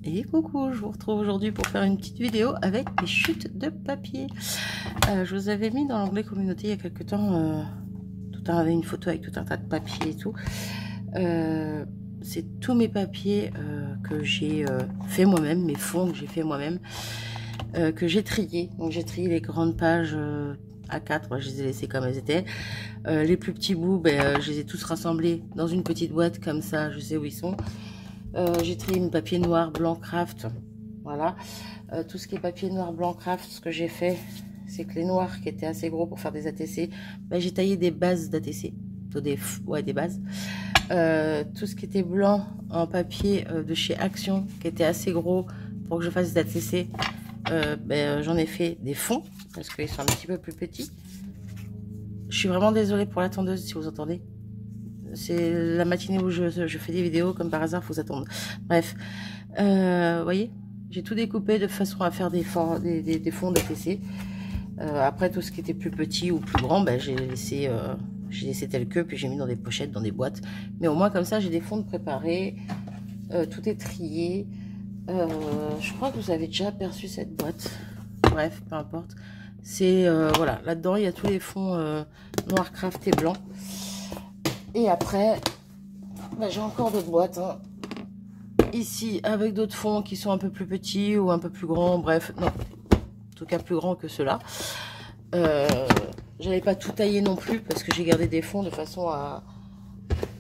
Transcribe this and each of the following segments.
Et coucou, je vous retrouve aujourd'hui pour faire une petite vidéo avec des chutes de papier. Je vous avais mis dans l'onglet communauté il y a quelques temps une photo avec tout un tas de papiers et tout. C'est tous mes papiers que j'ai fait moi-même, mes fonds que j'ai fait moi-même, que j'ai triés. Donc j'ai trié les grandes pages A4, je les ai laissées comme elles étaient. Les plus petits bouts, je les ai tous rassemblés dans une petite boîte comme ça, je sais où ils sont. J'ai trié mon papier noir, blanc, craft. Voilà. Tout ce qui est papier noir, blanc, craft, ce que j'ai fait, c'est que les noirs qui étaient assez gros pour faire des ATC, j'ai taillé des bases d'ATC. Des bases. Tout ce qui était blanc en papier de chez Action, qui était assez gros pour que je fasse des ATC, j'en ai fait des fonds, parce qu'ils sont un petit peu plus petits. Je suis vraiment désolée pour la tondeuse si vous entendez. C'est la matinée où je fais des vidéos, comme par hasard, faut s'attendre. Bref, voyez, j'ai tout découpé de façon à faire des fonds d'ATC. Après, tout ce qui était plus petit ou plus grand, j'ai laissé tel que, puis j'ai mis dans des pochettes, dans des boîtes. Mais au moins, comme ça, j'ai des fonds de préparés. Tout est trié. Je crois que vous avez déjà aperçu cette boîte. Bref, peu importe. C'est, voilà, là-dedans, il y a tous les fonds noir, craft et blanc. Et après, j'ai encore d'autres boîtes. Hein. Ici, avec d'autres fonds qui sont un peu plus petits ou un peu plus grands. Bref, non. En tout cas, plus grands que ceux-là. J'avais pas tout taillé non plus parce que j'ai gardé des fonds de façon à...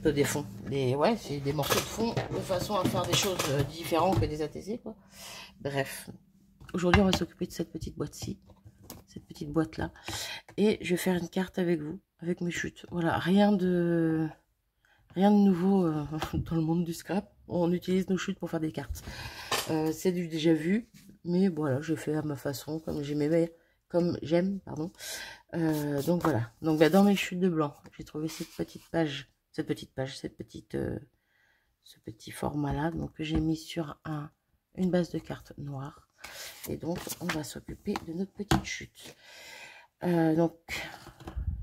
des fonds. C'est des morceaux de fond de façon à faire des choses différentes que des ATC, quoi. Bref. Aujourd'hui, on va s'occuper de cette petite boîte-ci. Cette petite boîte-là. Et je vais faire une carte avec vous. Avec mes chutes. Voilà, rien de nouveau dans le monde du scrap. On utilise nos chutes pour faire des cartes. C'est du déjà vu, mais voilà, je fais à ma façon, comme j'aime, pardon. Donc voilà. Donc dans mes chutes de blanc, j'ai trouvé ce petit format-là. Donc j'ai mis sur une base de cartes noire. Et donc on va s'occuper de notre petite chute. Donc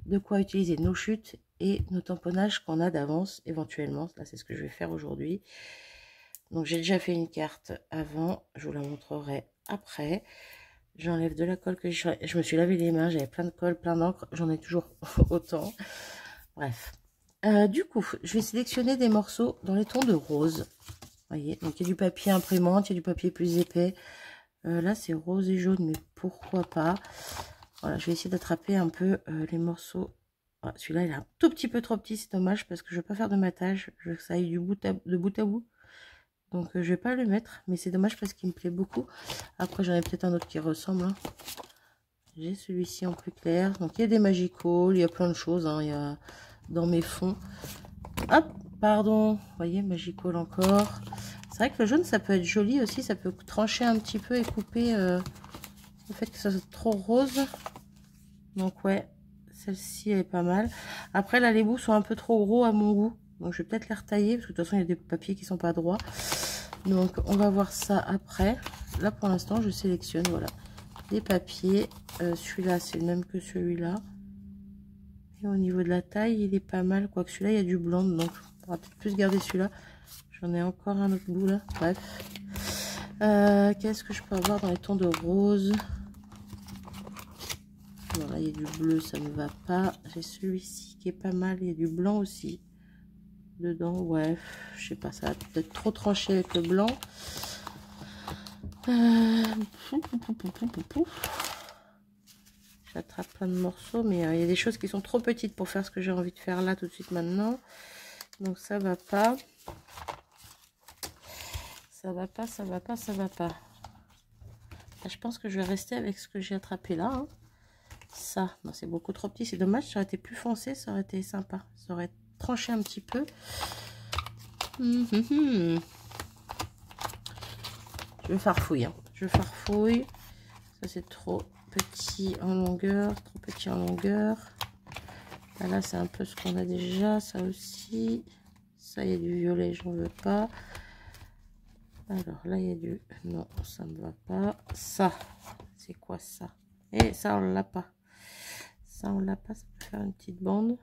de quoi utiliser nos chutes et nos tamponnages qu'on a d'avance éventuellement. Là, c'est ce que je vais faire aujourd'hui. Donc, j'ai déjà fait une carte avant. Je vous la montrerai après. J'enlève de la colle que je me suis lavé les mains. J'avais plein de colle, plein d'encre. J'en ai toujours autant. Bref. Du coup, je vais sélectionner des morceaux dans les tons de rose. Vous voyez, donc il y a du papier imprimante, il y a du papier plus épais. Là, c'est rose et jaune, mais pourquoi pas. Voilà, je vais essayer d'attraper un peu les morceaux. Voilà, celui-là, il est un tout petit peu trop petit, c'est dommage parce que je ne vais pas faire de matage. Je veux que ça aille de bout à bout. Donc, je ne vais pas le mettre, mais c'est dommage parce qu'il me plaît beaucoup. Après, j'en ai peut-être un autre qui ressemble. Hein. J'ai celui-ci en plus clair. Donc, il y a des Magical, il y a plein de choses. Hein. Il y a dans mes fonds. Hop, pardon. Vous voyez, Magical encore. C'est vrai que le jaune, ça peut être joli aussi. Ça peut trancher un petit peu et couper le fait que ça soit trop rose. Donc ouais, celle-ci elle est pas mal. Après là, les bouts sont un peu trop gros à mon goût. Donc je vais peut-être les retailler parce que de toute façon il y a des papiers qui sont pas droits. Donc on va voir ça après. Là pour l'instant je sélectionne, voilà, des papiers. Celui-là c'est le même que celui-là. Et au niveau de la taille il est pas mal. Quoique celui-là il y a du blanc, donc on va peut-être plus garder celui-là. J'en ai encore un autre bout là. Bref. Qu'est-ce que je peux avoir dans les tons de rose? Non, là, il y a du bleu, ça ne va pas. J'ai celui-ci qui est pas mal. Il y a du blanc aussi dedans. Ouais, je sais pas, ça va peut-être trop tranché avec le blanc. J'attrape plein de morceaux, mais il y a des choses qui sont trop petites pour faire ce que j'ai envie de faire là tout de suite maintenant. Donc ça va pas. Ça va pas, ça va pas, ça va pas. Là, je pense que je vais rester avec ce que j'ai attrapé là. Hein. Ça, c'est beaucoup trop petit, c'est dommage, ça aurait été plus foncé, ça aurait été sympa, ça aurait tranché un petit peu. Je farfouille, hein. Je farfouille. Ça c'est trop petit en longueur, trop petit en longueur. Là c'est un peu ce qu'on a déjà, ça aussi. Ça, il y a du violet, j'en veux pas. Alors là il y a du... Non, ça me va pas. Ça, c'est quoi ça? Et ça on l'a pas. Ça on l'a pas, ça peut faire une petite bande.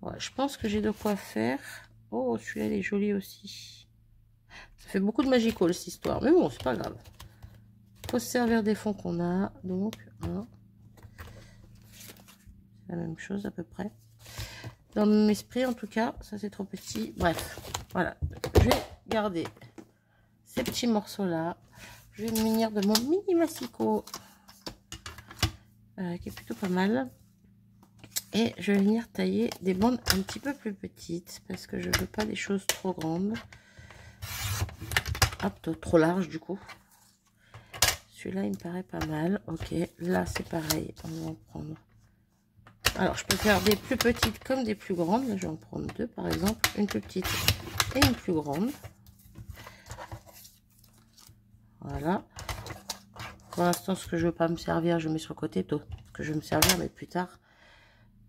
Ouais, je pense que j'ai de quoi faire. Oh, celui-là il est joli aussi. Ça fait beaucoup de magical cette histoire. Mais bon, c'est pas grave. Faut se servir des fonds qu'on a. Donc, hein, c'est la même chose à peu près. Dans mon esprit, en tout cas, ça c'est trop petit. Bref, voilà. Je vais garder ces petits morceaux-là. Je vais me munir de mon mini massicot. Qui est plutôt pas mal. Et je vais venir tailler des bandes un petit peu plus petites. Parce que je veux pas des choses trop grandes. Hop, trop large du coup. Celui-là, il me paraît pas mal. Ok, là, c'est pareil. On va en prendre. Alors, je peux faire des plus petites comme des plus grandes. Là, je vais en prendre deux, par exemple. Une plus petite et une plus grande. Voilà. Pour l'instant, ce que je veux pas me servir, je mets sur le côté. Tôt, ce que je vais me servir, mais plus tard,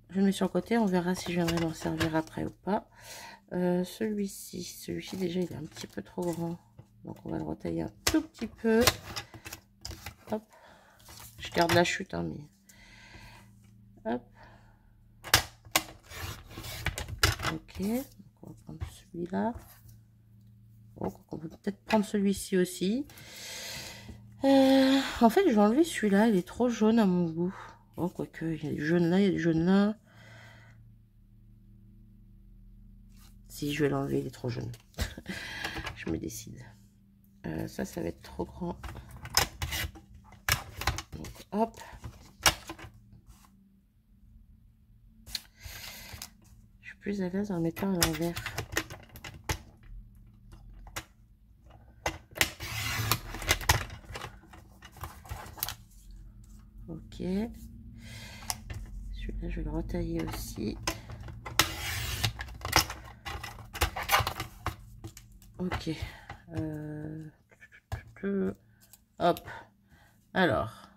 je mets sur le côté. On verra si je viendrai m'en servir après ou pas. Celui-ci, déjà, il est un petit peu trop grand. Donc, on va le retailler un tout petit peu. Hop. Je garde la chute, hein, mais... Hop. Ok. Donc on va prendre celui-là. Bon, on peut peut-être prendre celui-ci aussi. En fait, je vais enlever celui-là. Il est trop jaune à mon goût. Oh, quoique, il y a du jaune là, il y a du jaune là. Si, je vais l'enlever, il est trop jaune. Je me décide. Ça va être trop grand. Donc, hop. Je suis plus à l'aise en mettant à l'envers. Ok. Celui-là, je vais le retailler aussi. Ok. Hop. Alors,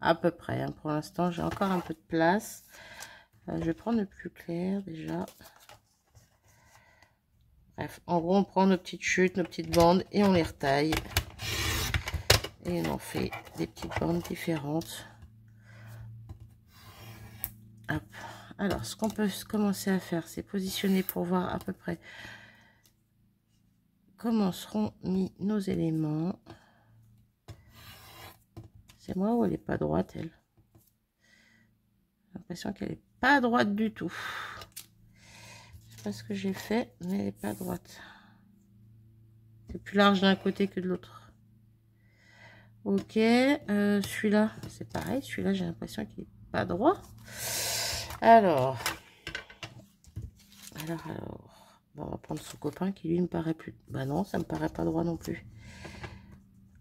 à peu près. Hein, pour l'instant, j'ai encore un peu de place. Je vais prendre le plus clair déjà. Bref, en gros, on prend nos petites chutes, nos petites bandes et on les retaille. Et on en fait des petites bandes différentes. Hop. Alors, ce qu'on peut commencer à faire, c'est positionner pour voir à peu près comment seront mis nos éléments. C'est moi ou elle n'est pas droite, elle? J'ai l'impression qu'elle n'est pas droite du tout. Je sais pas ce que j'ai fait, mais elle n'est pas droite. C'est plus large d'un côté que de l'autre. Ok, celui-là, c'est pareil. Celui-là, j'ai l'impression qu'il n'est pas droit. Alors, bon, on va prendre son copain qui lui me paraît plus. Bah non, ça me paraît pas droit non plus.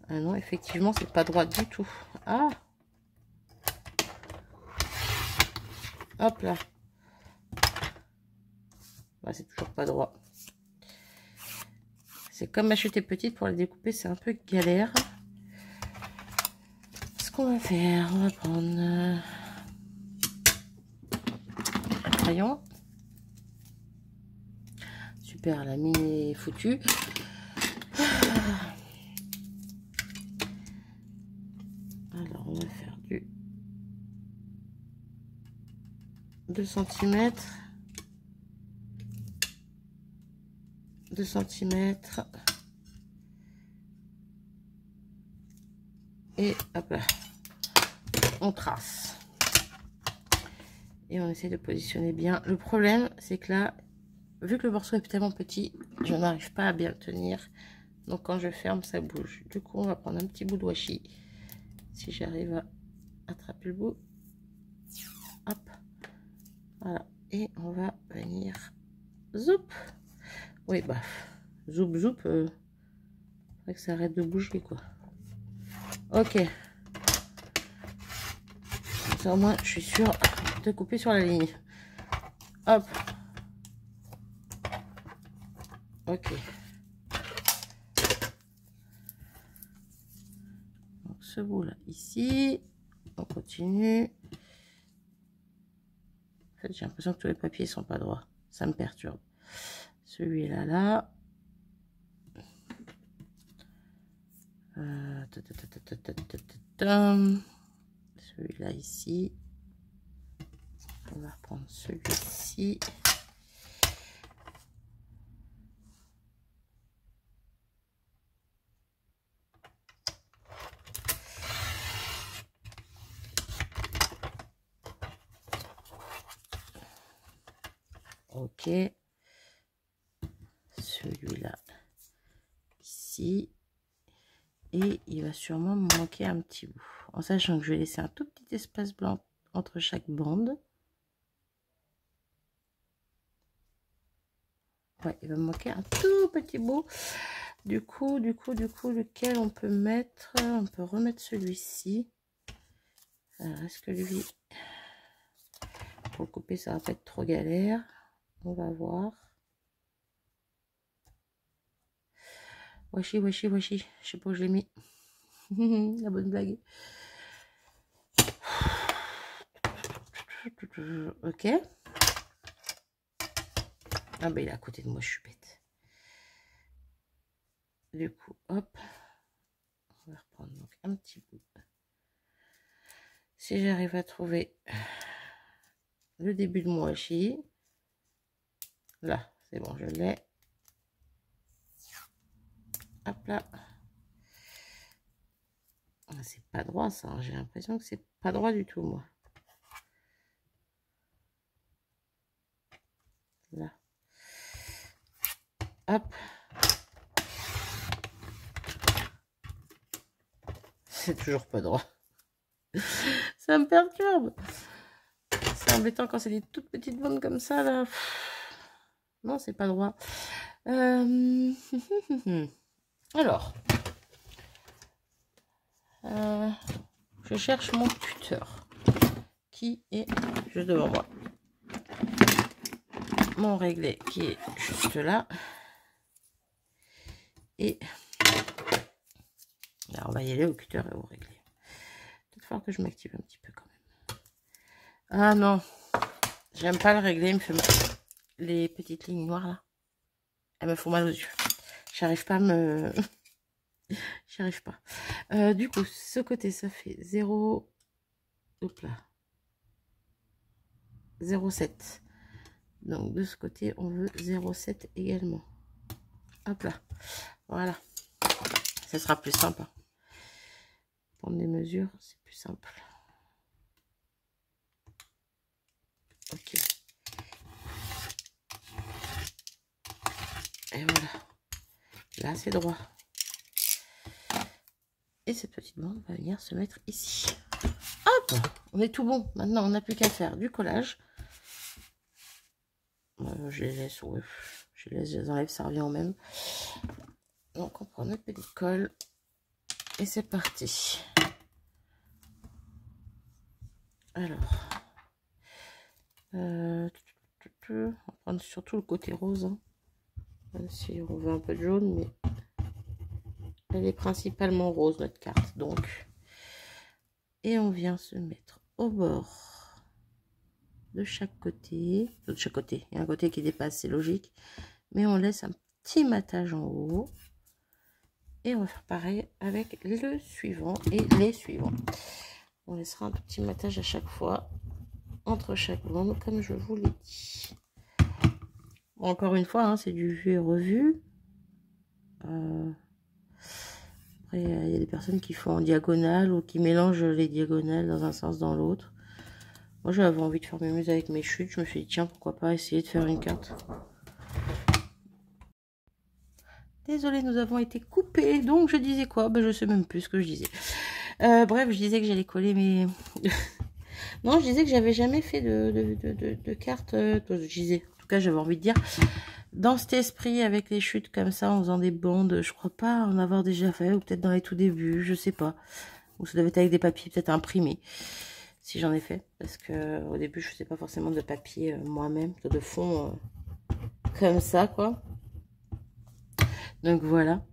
Ah non, effectivement, c'est pas droit du tout. Ah, hop là. Bah, c'est toujours pas droit. C'est comme ma chute est petite, pour la découper, c'est un peu galère. Ce qu'on va faire, on va prendre un crayon. Super, la mine est foutue. Alors, on va faire du 2 cm. 2 cm. Et hop là. On trace. Et on essaie de positionner bien. Le problème, c'est que là, vu que le morceau est tellement petit, je n'arrive pas à bien le tenir. Donc quand je ferme, ça bouge. Du coup, on va prendre un petit bout de washi. Si j'arrive à attraper le bout. Hop. Voilà. Et on va venir. Zoup. Oui, bah. Zoup, zoup. Faudrait que ça arrête de bouger, quoi. Ok. Ça, au moins, je suis sûre de couper sur la ligne. Hop. Ok. Donc, ce bout-là, ici. On continue. En fait, j'ai l'impression que tous les papiers sont pas droits. Ça me perturbe. Celui-là, là. Celui-là, ici. On va reprendre celui-ci. ok. Celui-là ici. Et il va sûrement me manquer un petit bout. En sachant que je vais laisser un tout petit espace blanc entre chaque bande. Ouais, il va me manquer un tout petit bout. Du coup, lequel on peut mettre? On peut remettre celui-ci. Alors, est-ce que lui, pour le couper, ça va pas être trop galère? On va voir. Washi. Je sais pas où je l'ai mis. La bonne blague. Ok. Ah ben il est à côté de moi, je suis bête. Du coup, hop. On va reprendre donc un petit bout. Si j'arrive à trouver le début de mon washi. Là, c'est bon, je l'ai. Hop là. C'est pas droit ça, hein. J'ai l'impression que c'est pas droit du tout, moi. Là. Hop. C'est toujours pas droit. Ça me perturbe. C'est embêtant quand c'est des toutes petites bandes comme ça, là. Non, c'est pas droit. Alors. Je cherche mon tuteur. Qui est juste devant moi. Mon réglé qui est juste là. Et là, on va y aller au cutter et au réglé. Peut-être falloir que je m'active un petit peu quand même. Ah non, j'aime pas le réglé, il me fait mal. Les petites lignes noires là, elles me font mal aux yeux. J'arrive pas à me... J'y arrive pas. Du coup, ce côté, ça fait 0... Hop là. 0,7. Donc de ce côté, on veut 0,7 également. Hop là. Voilà. Ce sera plus simple. Prendre des mesures, c'est plus simple. Ok. Et voilà. Là, c'est droit. Et cette petite bande va venir se mettre ici. Hop! On est tout bon. Maintenant, on n'a plus qu'à faire du collage. Je les laisse, ouais. Je les enlève, ça revient au même. Donc, on prend notre petite colle. Et c'est parti. Alors. On va prendre surtout le côté rose. Hein. Même si on veut un peu de jaune, mais elle est principalement rose, notre carte. Donc. Et on vient se mettre au bord de chaque côté. De chaque côté. Il y a un côté qui dépasse, c'est logique. Mais on laisse un petit matage en haut. Et on va faire pareil avec le suivant et les suivants. On laissera un petit matage à chaque fois entre chaque bande, comme je vous l'ai dit. Bon, encore une fois, hein, c'est du vu et revu. Après, il y a des personnes qui font en diagonale ou qui mélangent les diagonales dans un sens dans l'autre. Moi, j'avais envie de faire mes muses avec mes chutes. Je me suis dit, tiens, pourquoi pas essayer de faire une carte. Désolée, nous avons été coupés. Donc, je disais quoi? Ben, je sais même plus ce que je disais. Bref, je disais que j'allais coller mes... Non, je disais que j'avais jamais fait de cartes. Je disais, en tout cas, j'avais envie de dire, dans cet esprit, avec les chutes comme ça, en faisant des bandes, je crois pas en avoir déjà fait, ou peut-être dans les tout débuts, je sais pas. Ou ça devait être avec des papiers peut-être imprimés, si j'en ai fait. Parce que au début, je faisais pas forcément de papier moi-même, de fond comme ça, quoi. Donc voilà.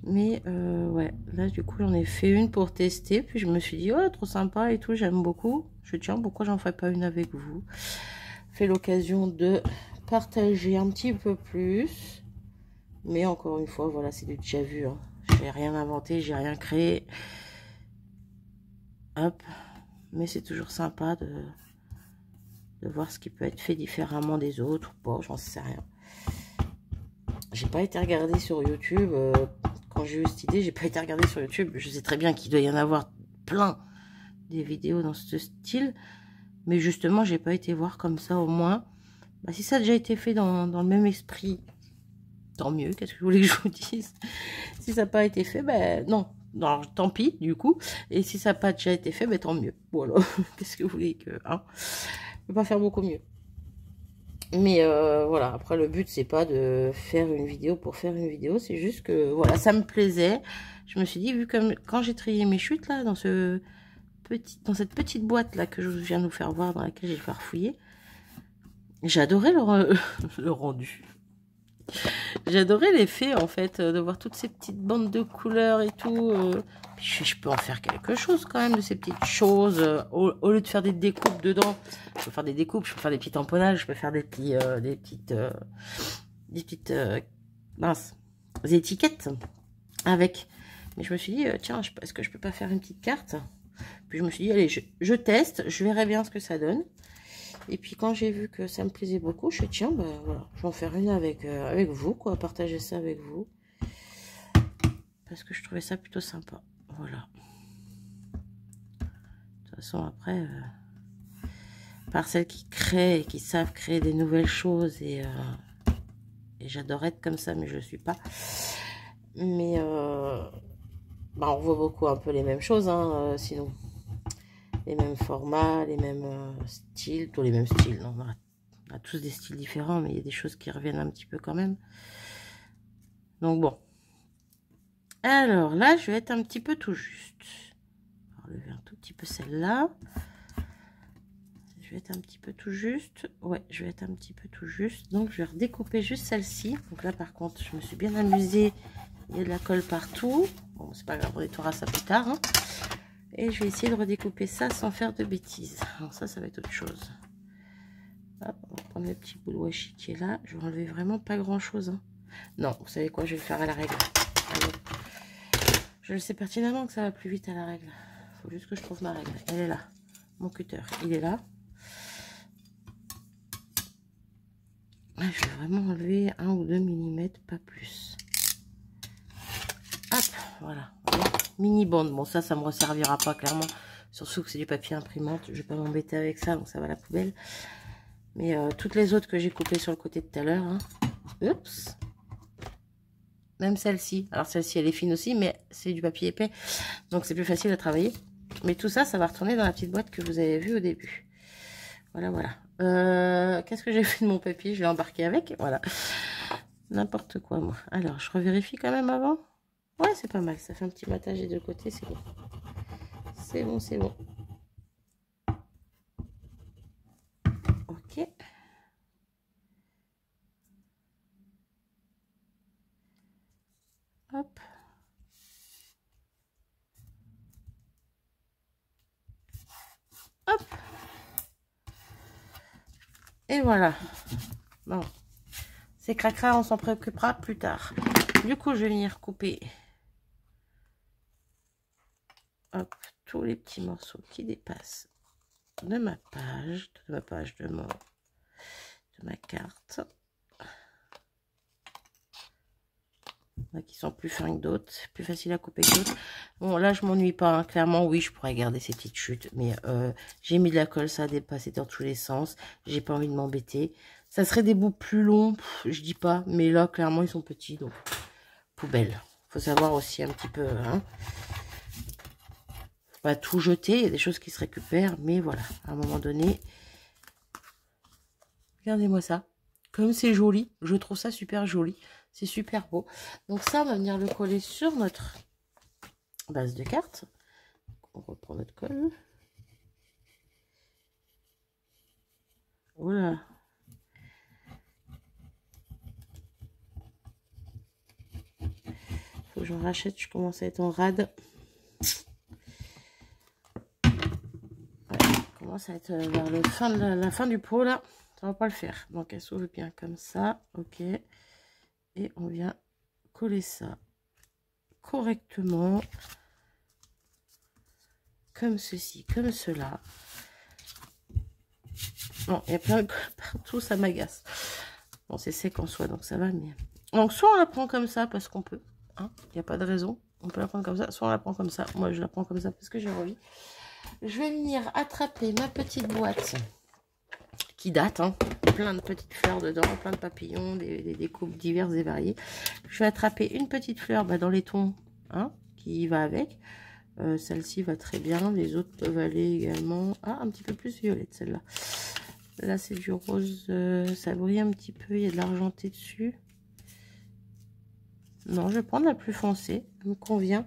Mais ouais, là du coup j'en ai fait une pour tester. Puis je me suis dit, oh trop sympa et tout, j'aime beaucoup. Je tiens, pourquoi j'en ferai pas une avec vous? Fait l'occasion de partager un petit peu plus. Mais encore une fois, voilà, c'est du déjà vu. Hein. J'ai rien inventé, j'ai rien créé. Hop. Mais c'est toujours sympa de voir ce qui peut être fait différemment des autres. Bon, j'en sais rien. J'ai pas été regarder sur YouTube. Quand j'ai eu cette idée, j'ai pas été regarder sur YouTube. Je sais très bien qu'il doit y en avoir plein des vidéos dans ce style. Mais justement, j'ai pas été voir comme ça au moins Bah, si ça a déjà été fait dans le même esprit, tant mieux. Qu'est-ce que vous voulez que je vous dise? Si ça n'a pas été fait, ben non. Non, tant pis, du coup. Et si ça n'a pas déjà été fait, ben tant mieux. Voilà. Qu'est-ce que vous voulez que... Hein, je peux pas faire beaucoup mieux. Mais voilà, après le but c'est pas de faire une vidéo pour faire une vidéo, c'est juste que voilà, ça me plaisait. Je me suis dit, vu comme quand j'ai trié mes chutes là, dans cette petite boîte là que je viens de vous faire voir, dans laquelle j'ai farfouillé, j'adorais le rendu. J'adorais l'effet en fait de voir toutes ces petites bandes de couleurs et tout. Je peux en faire quelque chose quand même de ces petites choses. Au lieu de faire des découpes dedans, je peux faire des découpes, je peux faire des petits tamponnages, je peux faire des petites mince, des étiquettes avec. Mais je me suis dit, tiens, est-ce que je peux pas faire une petite carte? Puis je me suis dit, allez, je teste, je verrai bien ce que ça donne. Et puis quand j'ai vu que ça me plaisait beaucoup, je suis dit, tiens, ben voilà, je vais en faire une avec vous, quoi, partager ça avec vous. Parce que je trouvais ça plutôt sympa. Voilà. De toute façon, après, par celles qui créent et qui savent créer des nouvelles choses, et j'adore être comme ça, mais je ne le suis pas. Mais bah, on voit beaucoup un peu les mêmes choses, hein, sinon. Les mêmes formats, les mêmes styles, tous les mêmes styles. Non, on a tous des styles différents, mais il y a des choses qui reviennent un petit peu quand même. Donc bon. Alors là, je vais être un petit peu tout juste. On va enlever un tout petit peu celle-là. Je vais être un petit peu tout juste. Ouais, je vais être un petit peu tout juste. Donc, je vais redécouper juste celle-ci. Donc là, par contre, je me suis bien amusée. Il y a de la colle partout. Bon, c'est pas grave, on nettoiera ça plus tard. Hein. Et je vais essayer de redécouper ça sans faire de bêtises. Alors ça, ça va être autre chose. Hop, on va prendre le petit bout de washi qui est là. Je vais enlever vraiment pas grand-chose. Hein. Non, vous savez quoi, je vais le faire à la règle. Allez. Je le sais pertinemment que ça va plus vite à la règle. Il faut juste que je trouve ma règle. Elle est là. Mon cutter, il est là. Je vais vraiment enlever 1 ou 2 mm, pas plus. Hop, voilà. Mini bande. Bon, ça me resservira pas clairement. Surtout que c'est du papier imprimante. Je vais pas m'embêter avec ça, donc ça va à la poubelle. Mais toutes les autres que j'ai coupées sur le côté de tout à l'heure. Hein. Oups. Même celle-ci. Alors celle-ci, elle est fine aussi, mais c'est du papier épais. Donc c'est plus facile à travailler. Mais tout ça, ça va retourner dans la petite boîte que vous avez vue au début. Voilà, voilà. Qu'est-ce que j'ai fait de mon papier? Je l'ai embarqué avec. Voilà. N'importe quoi, moi. Alors, je revérifie quand même avant. Ouais, c'est pas mal. Ça fait un petit matage des deux côtés. C'est bon. C'est bon, c'est bon. Ok. Hop. Hop. Et voilà. Bon. Ces cracras, on s'en préoccupera plus tard. Du coup, je vais venir couper hop, tous les petits morceaux qui dépassent de ma page, de ma carte. Qui sont plus fins que d'autres, plus facile à couper que d'autres. Bon, là, je m'ennuie pas. Hein. Clairement, oui, je pourrais garder ces petites chutes. Mais j'ai mis de la colle, ça a dépassé dans tous les sens. J'ai pas envie de m'embêter. Ça serait des bouts plus longs, je dis pas. Mais là, clairement, ils sont petits. Donc, poubelle. Faut savoir aussi un petit peu... Hein. Faut pas tout jeter. Il y a des choses qui se récupèrent. Mais voilà, à un moment donné... Regardez-moi ça. Comme c'est joli. Je trouve ça super joli. C'est super beau. Donc ça, on va venir le coller sur notre base de cartes. On reprend notre colle. Voilà. Faut que j'en rachète. Je commence à être en rade. Ouais, je commence à être vers la fin du pot là. Ça va pas le faire. Donc elle s'ouvre bien comme ça. Ok. Et on vient coller ça correctement. Comme ceci, comme cela. Bon, il y a plein de partout, ça m'agace. Bon, c'est sec en soi, donc ça va. Mais... Donc, soit on la prend comme ça parce qu'on peut. Hein, il n'y a pas de raison. On peut la prendre comme ça. Soit on la prend comme ça. Moi, je la prends comme ça parce que j'ai envie. Je vais venir attraper ma petite boîte qui date, hein. Plein de petites fleurs dedans, plein de papillons, des coupes diverses et variées. Je vais attraper une petite fleur dans les tons, hein, qui va avec. Celle-ci va très bien, les autres peuvent aller également. Ah, un petit peu plus violette celle-là. Là c'est du rose, ça brille un petit peu, il y a de l'argenté dessus. Non, je vais prendre la plus foncée, elle me convient.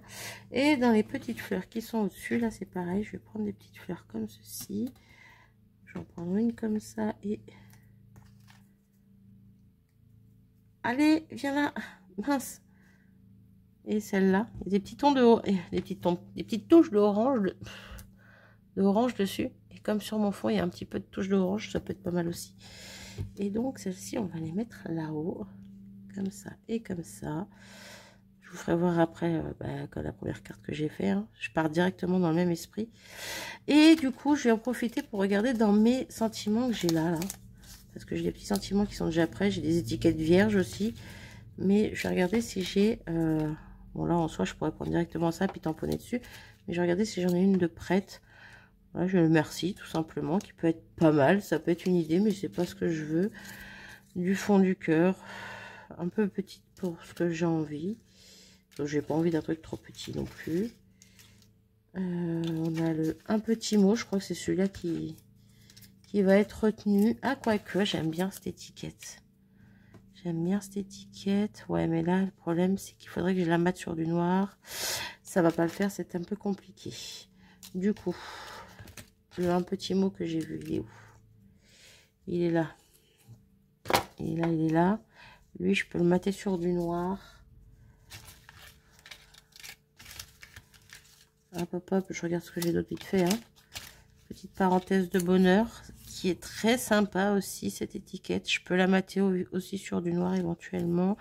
Et dans les petites fleurs qui sont au-dessus, là c'est pareil, je vais prendre des petites fleurs comme ceci. Je vais en prendre une comme ça et... Allez, viens là, mince. Et celle-là, il y a des petits tons de... des petites touches d'orange orange dessus. Et comme sur mon fond, il y a un petit peu de touche d'orange, ça peut être pas mal aussi. Et donc, celle-ci, on va les mettre là-haut, comme ça et comme ça. Je vous ferai voir après quand la première carte que j'ai fait. Hein. Je pars directement dans le même esprit. Et du coup, je vais en profiter pour regarder dans mes sentiments que j'ai là. Parce que j'ai des petits sentiments qui sont déjà prêts. J'ai des étiquettes vierges aussi. Mais je vais regarder si j'ai... bon, là, en soi, je pourrais prendre directement ça puis tamponner dessus. Mais je vais regarder si j'en ai une de prête. Voilà, je le merci tout simplement, qui peut être pas mal, ça peut être une idée, mais c'est pas ce que je veux. Du fond du cœur, un peu petite pour ce que j'ai envie. Donc j'ai pas envie d'un truc trop petit non plus. On a un petit mot, je crois que c'est celui-là qui va être retenu. Ah, quoique, j'aime bien cette étiquette. J'aime bien cette étiquette. Ouais, mais là, le problème, c'est qu'il faudrait que je la mate sur du noir. Ça va pas le faire, c'est un peu compliqué. Du coup... un petit mot que j'ai vu, il est où? Il est là. Il est là, il est là. Lui, je peux le mater sur du noir. Hop, hop, hop, je regarde ce que j'ai d'autre vite fait. Hein. Petite parenthèse de bonheur, qui est très sympa aussi, cette étiquette. Je peux la mater aussi sur du noir éventuellement.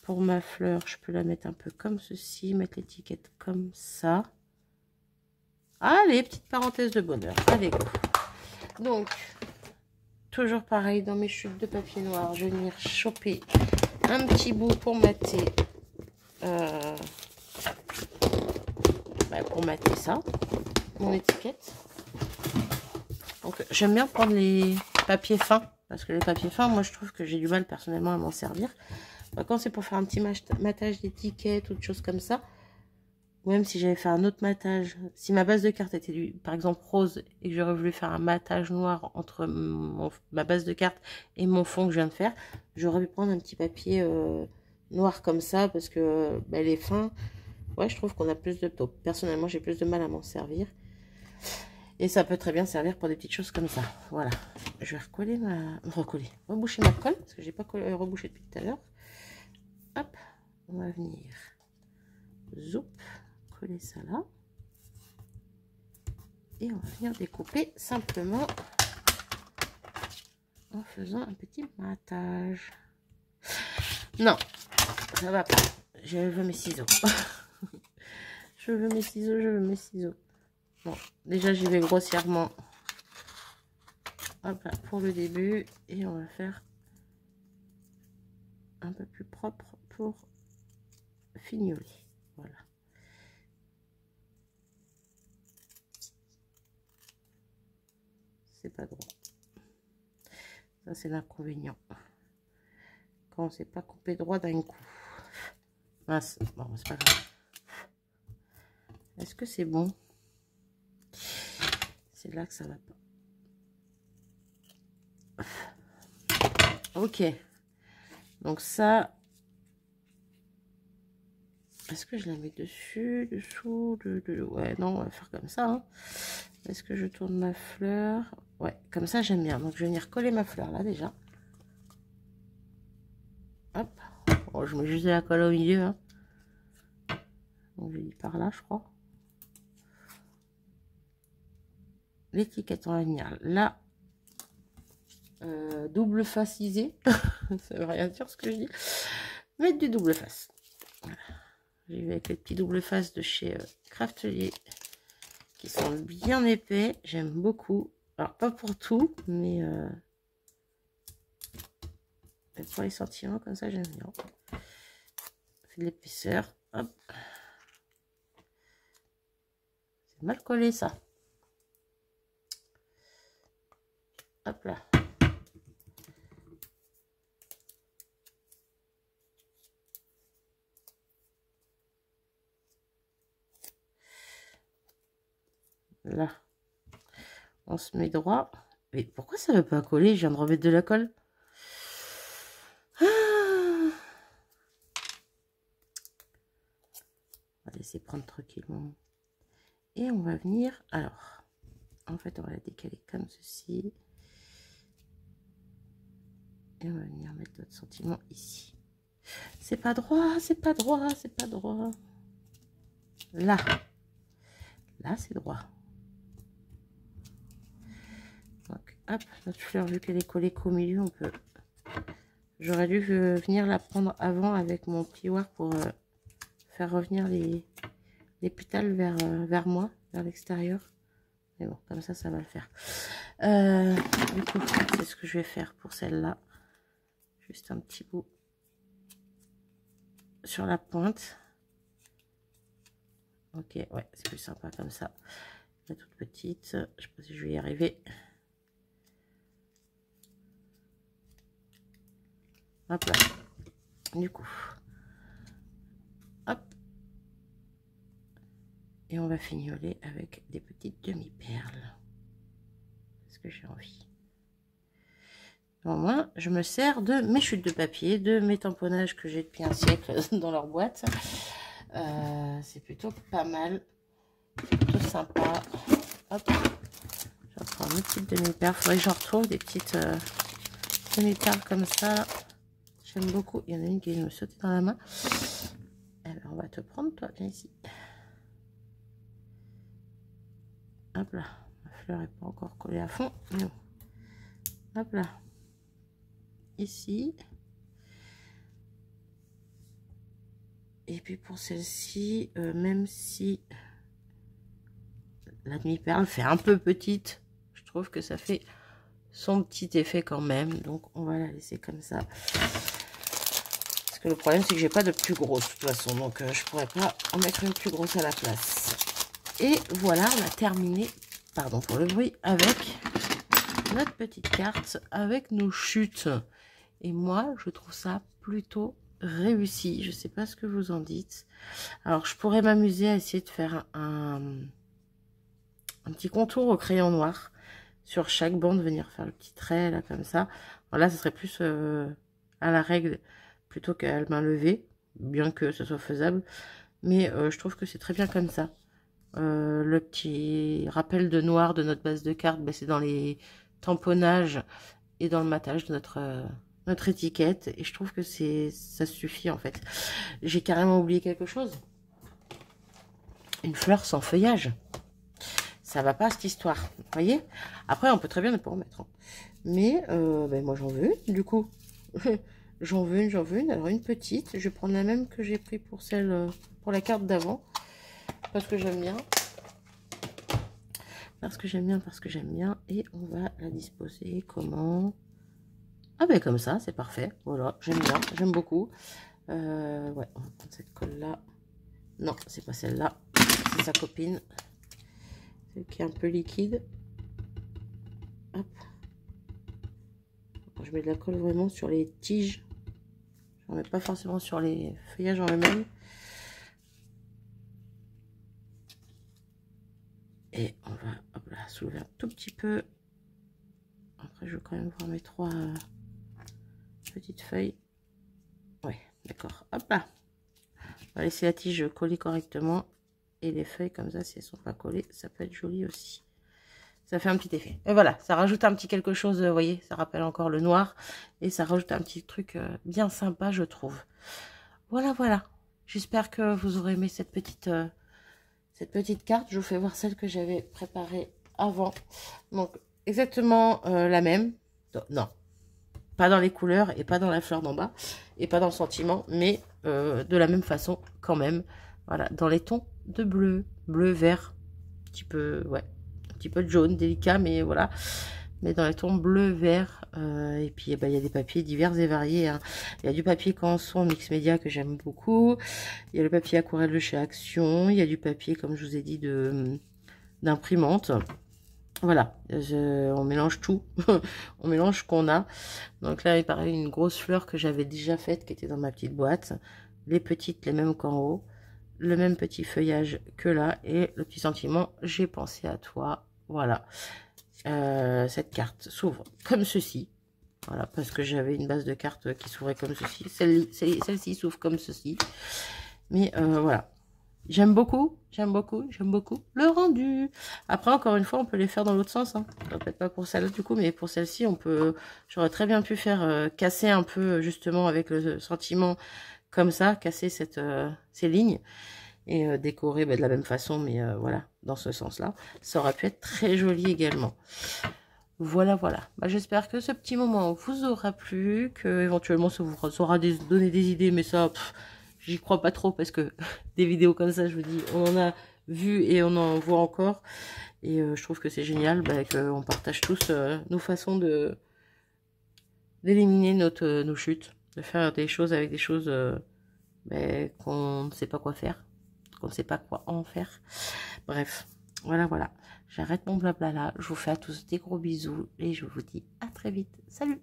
Pour ma fleur, je peux la mettre un peu comme ceci, mettre l'étiquette comme ça. Allez, petite parenthèse de bonheur. Allez, go. Donc... toujours pareil, dans mes chutes de papier noir, je vais venir choper un petit bout pour mater, ça, mon étiquette. Donc j'aime bien prendre les papiers fins, parce que les papiers fins, moi je trouve que j'ai du mal personnellement à m'en servir. Quand c'est pour faire un petit matage d'étiquette ou de choses comme ça, ou même si j'avais fait un autre matage, si ma base de carte était par exemple rose et que j'aurais voulu faire un matage noir entre ma base de carte et mon fond que je viens de faire, j'aurais pu prendre un petit papier noir comme ça parce que les fins, ouais, je trouve qu'on a plus de... Donc, personnellement, j'ai plus de mal à m'en servir. Et ça peut très bien servir pour des petites choses comme ça. Voilà. Je vais reboucher ma colle parce que j'ai pas rebouché depuis tout à l'heure. Hop, on va venir. Zoup. Coller ça là et on va venir découper simplement en faisant un petit matage. Non, ça va pas, je veux mes ciseaux. Je veux mes ciseaux. Bon, déjà j'y vais grossièrement, hop là, pour le début, et on va faire un peu plus propre pour fignoler. Voilà. C'est pas droit. Ça, c'est l'inconvénient. Quand on ne sait pas couper droit d'un coup. Mince. Bon, c'est pas grave. Est-ce que c'est bon? C'est là que ça va pas. Ok. Donc ça... Est-ce que je la mets dessus, dessous, ouais, non, on va faire comme ça. Hein. Est-ce que je tourne ma fleur? Ouais, comme ça, j'aime bien. Donc, je vais venir coller ma fleur là, déjà. Hop. Bon, je mets juste de la colle au milieu. Hein. Donc, je dis par là, je crois. L'étiquette, on va venir là. Double facisé. Ça veut rien dire ce que je dis. Mettre du double face. Voilà. J'y vais avec les petits double face de chez Craftelier. Qui sont bien épais. J'aime beaucoup. Alors, pas pour tout, mais pour les sentiments, comme ça, j'aime bien. Fait de l'épaisseur. Hop. C'est mal collé, ça. Hop là. Là. On se met droit. Mais pourquoi ça ne veut pas coller? Je viens de remettre de la colle. Ah, on va laisser prendre tranquillement. Et on va venir... Alors, en fait, on va la décaler comme ceci. Et on va venir mettre notre sentiment ici. C'est pas droit, c'est pas droit, c'est pas droit. Là. Là, c'est droit. Donc, hop, notre fleur, vu qu'elle est collée qu'au milieu, on peut... J'aurais dû venir la prendre avant avec mon plioir pour faire revenir les pétales vers moi, vers l'extérieur. Mais bon, comme ça va le faire. Du coup, c'est ce que je vais faire pour celle-là. Juste un petit bout sur la pointe. Ok, ouais, c'est plus sympa comme ça. La toute petite, je sais pas si je vais y arriver. Hop là. Du coup, hop. Et on va fignoler avec des petites demi-perles. Parce que j'ai envie. Bon, moi, je me sers de mes chutes de papier, de mes tamponnages que j'ai depuis un siècle dans leur boîte. C'est plutôt pas mal. C'est plutôt sympa. Hop. Je vais prendre une petite demi-perle. Il faudrait que j'en retrouve des petites demi-perles comme ça. J'aime beaucoup. Il y en a une qui vient de me sauter dans la main. Alors, on va te prendre, toi. Viens ici. Hop là. Ma fleur n'est pas encore collée à fond. Mais bon. Hop là. Ici. Et puis pour celle-ci, même si la demi-perle fait un peu petite, je trouve que ça fait son petit effet quand même. Donc on va la laisser comme ça. Parce que le problème c'est que j'ai pas de plus grosse de toute façon. Donc je pourrais pas en mettre une plus grosse à la place. Et voilà, on a terminé, pardon pour le bruit, avec notre petite carte avec nos chutes. Et moi, je trouve ça plutôt réussi. Je sais pas ce que vous en dites. Alors, je pourrais m'amuser à essayer de faire un petit contour au crayon noir sur chaque bande, venir faire le petit trait là comme ça. Alors là, ce serait plus à la règle plutôt qu'à la main levée, bien que ce soit faisable. Mais je trouve que c'est très bien comme ça. Le petit rappel de noir de notre base de cartes, ben, c'est dans les tamponnages et dans le matage de notre étiquette. Et je trouve que ça suffit en fait. J'ai carrément oublié quelque chose. Une fleur sans feuillage. Ça va pas cette histoire. Vous voyez? Après, on peut très bien ne pas en mettre. Hein. Mais ben, moi j'en veux une du coup. j'en veux une. Alors une petite. Je vais prendre la même que j'ai pris pour celle pour la carte d'avant. Parce que j'aime bien. Parce que j'aime bien. Et on va la disposer comment? Ah ben comme ça, c'est parfait. Voilà, j'aime bien, j'aime beaucoup. Ouais, on va prendre cette colle là. Non, c'est pas celle-là. C'est sa copine. Celle qui est un peu liquide. Hop. Je mets de la colle vraiment sur les tiges. Je n'en mets pas forcément sur les feuillages en eux-mêmes. Et on va hop là, soulever un tout petit peu. Après, je vais quand même voir mes 3 petites feuilles. Ouais, d'accord. Hop là. On va laisser la tige coller correctement. Et les feuilles comme ça, si elles sont pas collées, ça peut être joli aussi. Ça fait un petit effet. Et voilà, ça rajoute un petit quelque chose, vous voyez, ça rappelle encore le noir. Et ça rajoute un petit truc bien sympa, je trouve. Voilà, voilà. J'espère que vous aurez aimé cette petite carte. Je vous fais voir celle que j'avais préparée avant. Donc, exactement la même. Non, pas dans les couleurs et pas dans la fleur d'en bas. Et pas dans le sentiment, mais de la même façon quand même. Voilà, dans les tons de bleu, vert, un petit peu, ouais, un petit peu de jaune, délicat, mais voilà. Mais dans les tons bleu, vert, et puis eh ben, il y a des papiers divers et variés. Hein. Il y a du papier canson mix média que j'aime beaucoup. Il y a le papier aquarelle de chez Action. Il y a du papier, comme je vous ai dit, d'imprimante. Voilà, on mélange tout, on mélange ce qu'on a. Donc là, il paraît une grosse fleur que j'avais déjà faite, qui était dans ma petite boîte. Les petites, les mêmes qu'en haut. Le même petit feuillage que là. Et le petit sentiment, j'ai pensé à toi. Voilà. Cette carte s'ouvre comme ceci. Voilà, parce que j'avais une base de cartes qui s'ouvrait comme ceci. Celle-ci s'ouvre comme ceci. Mais voilà. J'aime beaucoup, j'aime beaucoup, j'aime beaucoup le rendu. Après, encore une fois, on peut les faire dans l'autre sens. Hein. Peut-être pas pour celle-là du coup, mais pour celle-ci, on peut. J'aurais très bien pu faire casser un peu justement avec le sentiment comme ça, casser ces lignes et décorer de la même façon, mais voilà, dans ce sens-là. Ça aurait pu être très joli également. Voilà, voilà. Bah, j'espère que ce petit moment vous aura plu, que éventuellement ça vous aura donné des idées, mais ça, j'y crois pas trop parce que des vidéos comme ça, je vous dis, on en a vu et on en voit encore. Et je trouve que c'est génial qu'on partage tous nos façons d'éliminer nos chutes, de faire des choses avec des choses qu'on ne sait pas quoi faire, qu'on ne sait pas quoi en faire. Bref, voilà, voilà. J'arrête mon blabla là. Je vous fais à tous des gros bisous et je vous dis à très vite. Salut!